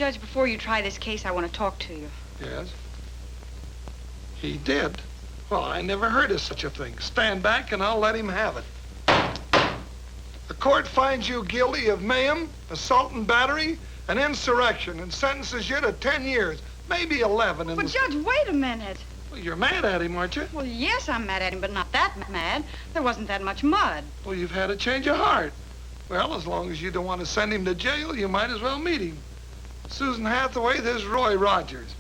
Judge, before you try this case, I want to talk to you. Yes? He did? Well, I never heard of such a thing. Stand back and I'll let him have it. The court finds you guilty of mayhem, assault and battery, and insurrection, and sentences you to 10 years, maybe 11. But, Judge, wait a minute. Well, you're mad at him, aren't you? Well, yes, I'm mad at him, but not that mad. There wasn't that much mud. Well, you've had a change of heart. Well, as long as you don't want to send him to jail, you might as well meet him. Susan Hathaway, this is Roy Rogers.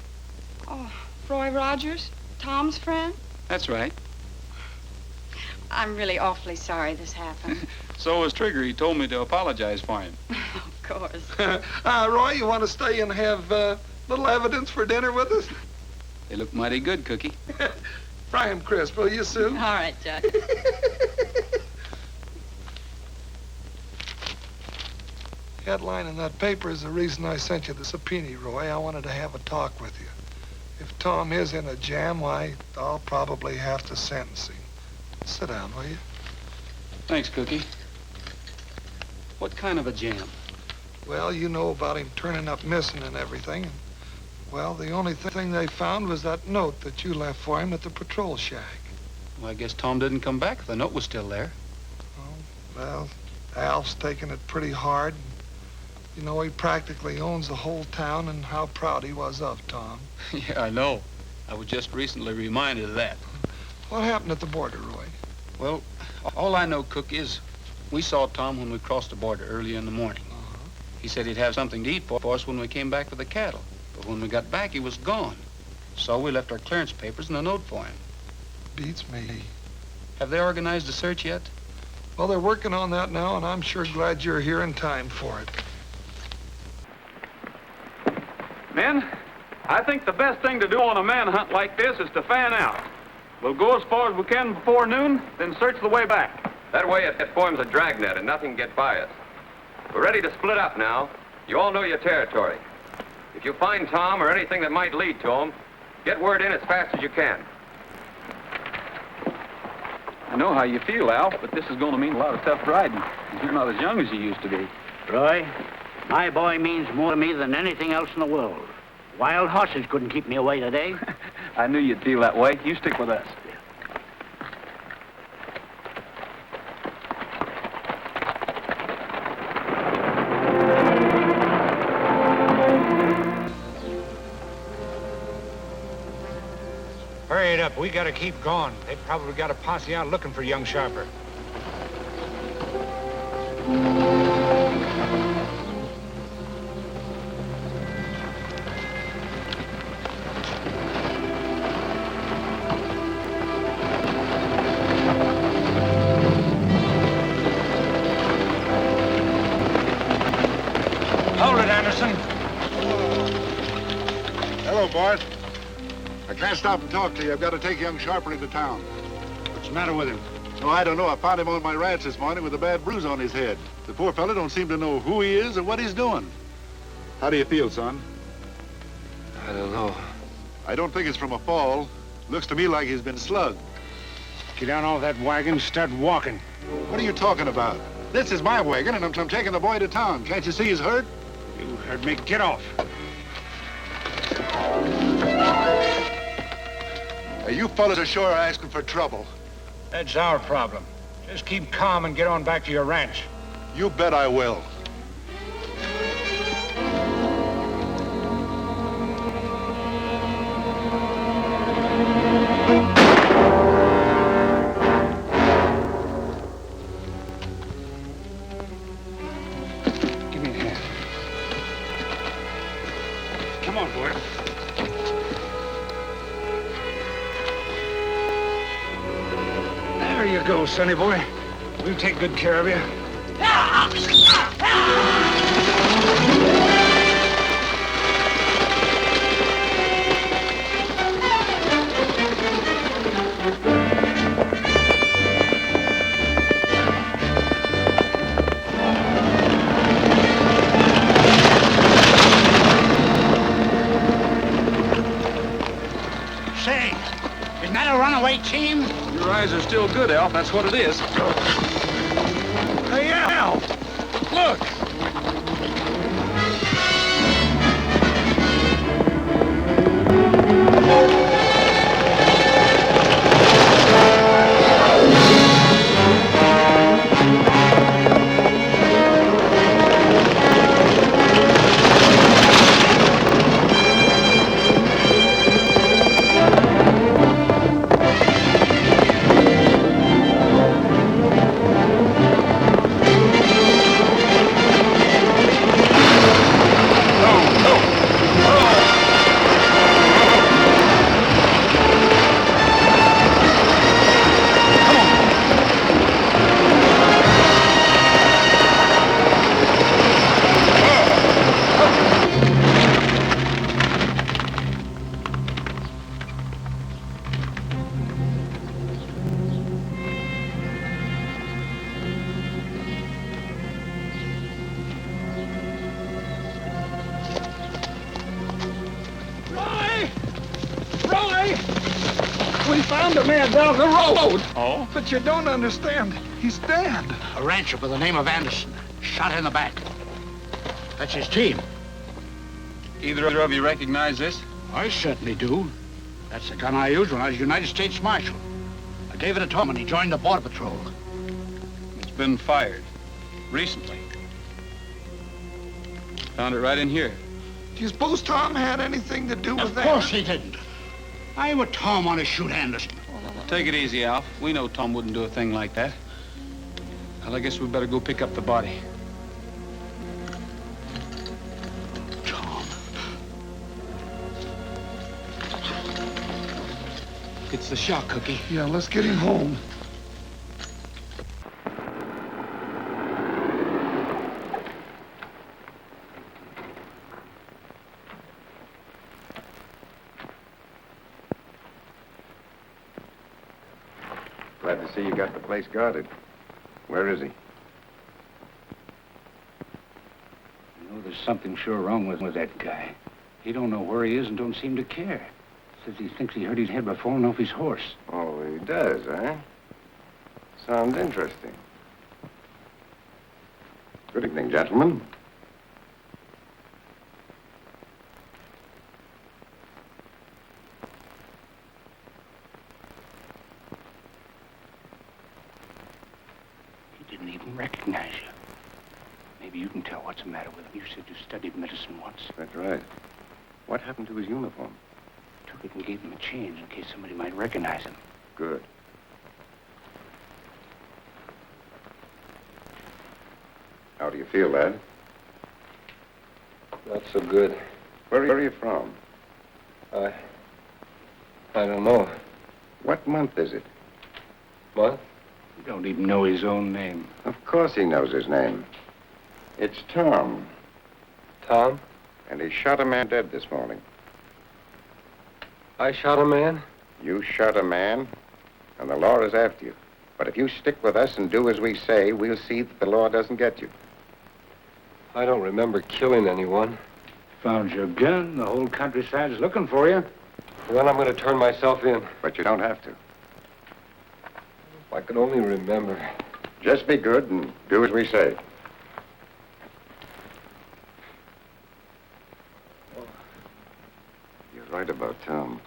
Oh, Roy Rogers? Tom's friend? That's right. I'm really awfully sorry this happened. So was Trigger. He told me to apologize for him. Of course. Roy, you want to stay and have little evidence for dinner with us? They look mighty good, Cookie. Fry 'em crisp, will you, Sue? All right, Judge. Headline in that paper is the reason I sent you the subpoena, Roy. I wanted to have a talk with you. If Tom is in a jam, why, I'll probably have to sentence him. Sit down, will you? Thanks, Cookie. What kind of a jam? Well, you know about him turning up missing and everything. Well, the only thing they found was that note that you left for him at the patrol shack. Well, I guess Tom didn't come back. The note was still there. Oh, well, Alf's taking it pretty hard. You know, he practically owns the whole town, and how proud he was of Tom. Yeah, I know. I was just recently reminded of that. What happened at the border, Roy? Well, all I know, Cook, is we saw Tom when we crossed the border early in the morning. He said he'd have something to eat for us when we came back with the cattle. But when we got back, he was gone. So we left our clearance papers and a note for him. Beats me. Have they organized a search yet? Well, they're working on that now, and I'm sure glad you're here in time for it. Men, I think the best thing to do on a manhunt like this is to fan out. We'll go as far as we can before noon, then search the way back. That way it forms a dragnet and nothing can get by us. We're ready to split up now. You all know your territory. If you find Tom or anything that might lead to him, get word in as fast as you can. I know how you feel, Alf, but this is going to mean a lot of tough riding. You're not as young as you used to be. Roy, my boy means more to me than anything else in the world. Wild horses couldn't keep me away today. I knew you'd feel that way. You stick with us. Hurry it up. We gotta keep going. They probably got a posse out looking for young Sharper. Hold it, Anderson. Hello, Bart. I can't stop and talk to you. I've got to take young Sharper into town. What's the matter with him? Oh, I don't know. I found him on my ranch this morning with a bad bruise on his head. The poor fella don't seem to know who he is or what he's doing. How do you feel, son? I don't know. I don't think it's from a fall. Looks to me like he's been slugged. Get down off that wagon and start walking. What are you talking about? This is my wagon, and I'm taking the boy to town. Can't you see he's hurt? You heard me. Get off. Hey, you fellas are sure asking for trouble. That's our problem. Just keep calm and get on back to your ranch. You bet I will. Give me a hand. Come on, boy. There you go, sonny boy. We'll take good care of you. Say, isn't that a runaway team? Your eyes are still good, Alf. That's what it is. Hey, Al! Look! found a man down the road. Oh? But you don't understand. He's dead. A rancher by the name of Anderson. Shot in the back. That's his team. Either of you recognize this? I certainly do. That's the gun I used when I was United States Marshal. I gave it to Tom when he joined the Border Patrol. It's been fired. Recently. Found it right in here. Do you suppose Tom had anything to do with Of that? course he didn't. Why would Tom want to shoot Anderson? Take it easy, Alf. We know Tom wouldn't do a thing like that. Well, I guess we better go pick up the body. Tom. It's the shock, Cookie. Yeah, let's get him home. Glad to see you got the place guarded. Where is he? You know, there's something sure wrong with that guy. He don't know where he is and don't seem to care. Says he thinks he heard his head by falling off his horse. Oh, he does, eh? Sounds interesting. Good evening, gentlemen. He didn't even recognize you. Maybe you can tell what's the matter with him. You said you studied medicine once. That's right. What happened to his uniform? Took it and gave him a change in case somebody might recognize him. Good. How do you feel, lad? Not so good. Where are you from? I don't know. What month is it? What? You don't even know his own name. Of course he knows his name. It's Tom. Tom? And he shot a man dead this morning. I shot a man? You shot a man, and the law is after you. But if you stick with us and do as we say, we'll see that the law doesn't get you. I don't remember killing anyone. Found your gun. The whole countryside's looking for you. Well, then I'm going to turn myself in. But you don't have to. If I could only remember. Just be good and do as we say. You're right about Tom.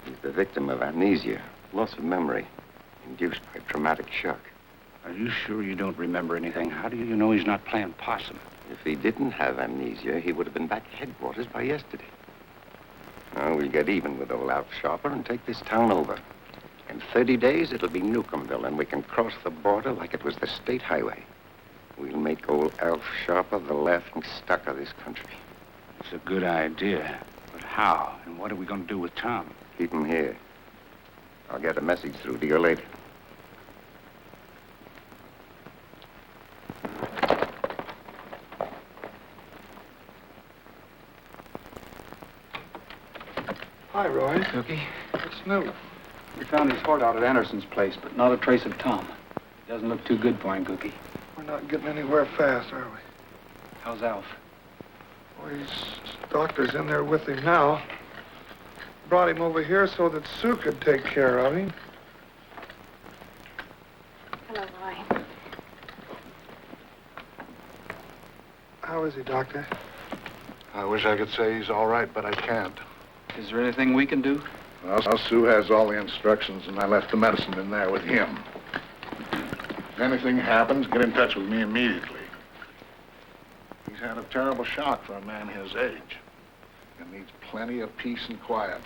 He's the victim of amnesia, loss of memory, induced by traumatic shock. Are you sure you don't remember anything? How do you know he's not playing possum? If he didn't have amnesia, he would have been back at headquarters by yesterday. Now, we'll get even with old Alf Sharper and take this town over. In 30 days, it'll be Newcombville, and we can cross the border like it was the state highway. We'll make old Alf Sharper the laughing stock of this country. It's a good idea. But how? And what are we going to do with Tom? Keep him here. I'll get a message through to you later. Hi, Roy. Cookie? What's new? We found his horse out at Anderson's place, but not a trace of Tom. It doesn't look too good for him, Cookie. We're not getting anywhere fast, are we? How's Alf? Well, his doctor's in there with him now. Brought him over here so that Sue could take care of him. Hello, Roy. How is he, Doctor? I wish I could say he's all right, but I can't. Is there anything we can do? Well, Sue has all the instructions, and I left the medicine in there with him. If anything happens, get in touch with me immediately. He's had a terrible shock for a man his age, and needs plenty of peace and quiet.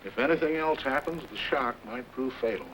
If anything else happens, the shock might prove fatal.